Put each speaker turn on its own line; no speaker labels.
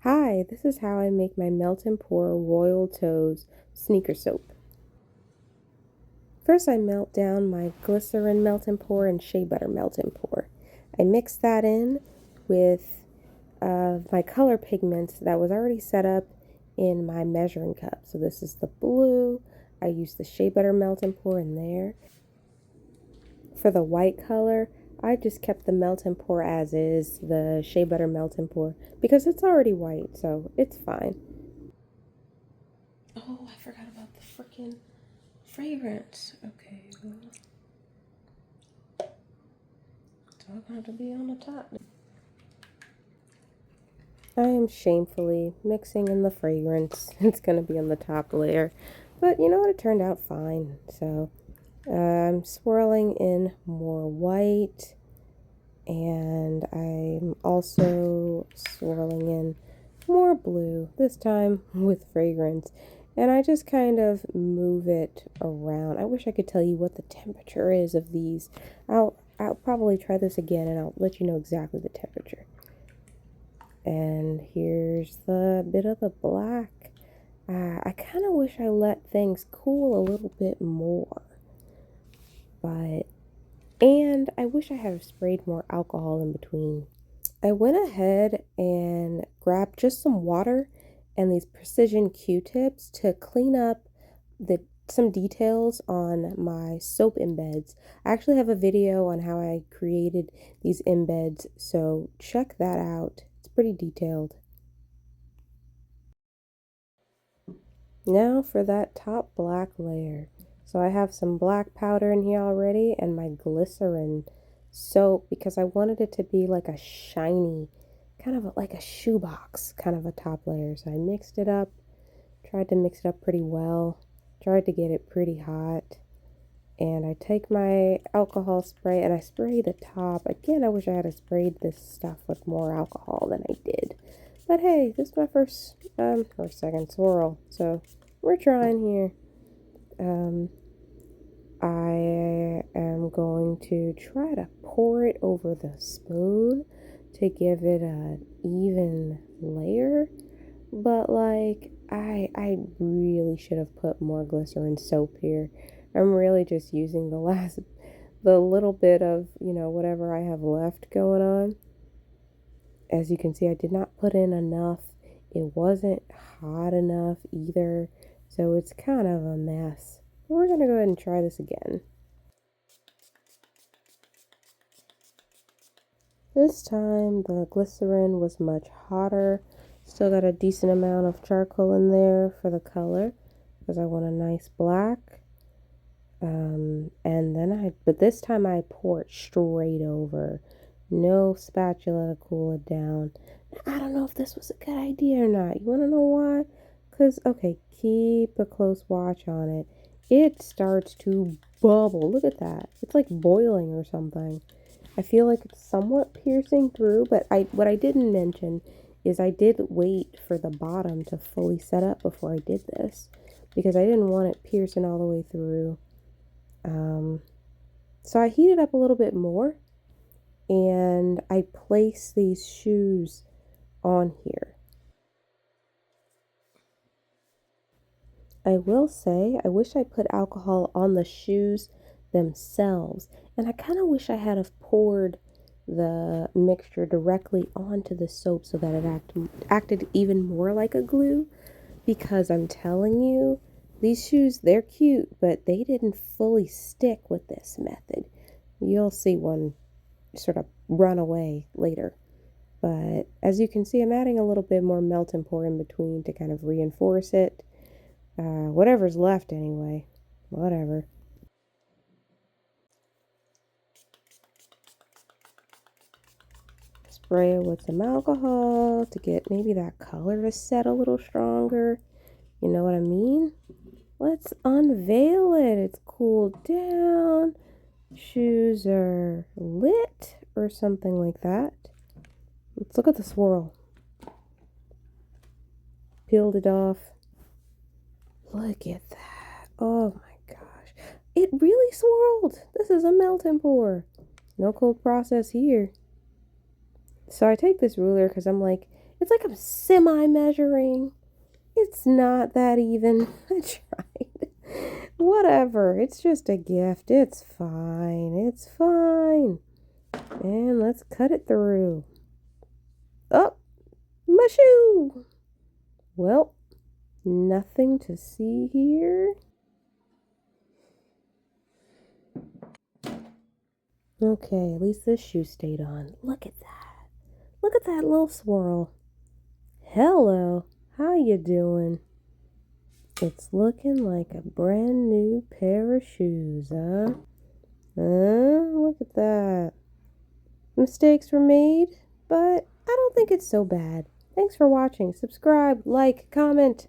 Hi, this is how I make my Melt and Pour Royal Toes sneaker soap. First, I melt down my Glycerin Melt and Pour and Shea Butter Melt and Pour. I mix that in with my color pigments that was already set up in my measuring cup. So this is the blue. I use the Shea Butter Melt and Pour in there. For the white color, I just kept the melt and pour as is, the Shea Butter Melt and Pour, because it's already white, so it's fine. Oh, I forgot about the freaking fragrance. Okay, well, it's all going to be on the top. I am shamefully mixing in the fragrance. It's going to be on the top layer. But you know what? It turned out fine. So I'm swirling in more white. And I'm also swirling in more blue, this time with fragrance. And I just kind of move it around. I wish I could tell you what the temperature is of these. I'll probably try this again and I'll let you know exactly the temperature. And here's the bit of the black. I kind of wish I let things cool a little bit more. And I wish I had sprayed more alcohol in between. I went ahead and grabbed just some water and these precision Q-tips to clean up some details on my soap embeds. I actually have a video on how I created these embeds, so check that out. It's pretty detailed. Now for that top black layer. So I have some black powder in here already and my glycerin soap because I wanted it to be like a shiny, kind of like a shoebox kind of a top layer. So I mixed it up, tried to mix it up pretty well, tried to get it pretty hot. And I take my alcohol spray and I spray the top. Again, I wish I had sprayed this stuff with more alcohol than I did. But hey, this is my first or second swirl, so we're trying here. I am going to try to pour it over the spoon to give it an even layer. But like, I really should have put more glycerin soap here. I'm really just using the little bit of, whatever I have left going on. As you can see, I did not put in enough. It wasn't hot enough either. So it's kind of a mess. We're going to go ahead and try this again. This time the glycerin was much hotter. Still got a decent amount of charcoal in there for the color because I want a nice black. But this time I pour it straight over. No spatula to cool it down. Now, I don't know if this was a good idea or not. You want to know why? Because, okay, keep a close watch on it. It starts to bubble. Look at that. It's like boiling or something. I feel like it's somewhat piercing through, but what I didn't mention is I did wait for the bottom to fully set up before I did this because I didn't want it piercing all the way through. So I heated up a little bit more and I placed these shoes on here. I will say, I wish I put alcohol on the shoes themselves, and I kind of wish I had have poured the mixture directly onto the soap so that it acted even more like a glue, because I'm telling you, these shoes, they're cute, but they didn't fully stick with this method. You'll see one sort of run away later. But as you can see, I'm adding a little bit more melt and pour in between to kind of reinforce it. Whatever's left anyway. Whatever. Spray it with some alcohol to get maybe that color to set a little stronger. You know what I mean? Let's unveil it. It's cooled down. Shoes are lit or something like that. Let's look at the swirl. Peeled it off. Look at that. Oh my gosh. It really swirled. This is a melt and pour. No cold process here. So I take this ruler because I'm like, It's like I'm semi-measuring. It's not that even. I tried. Whatever. It's just a gift. It's fine. It's fine. And let's cut it through. Oh, my shoe. Well, nothing to see here. Okay, at least this shoe stayed on. Look at that. Look at that little swirl. Hello. How you doing? It's looking like a brand new pair of shoes, huh? Look at that. Mistakes were made, but I don't think it's so bad. Thanks for watching. Subscribe, like, comment.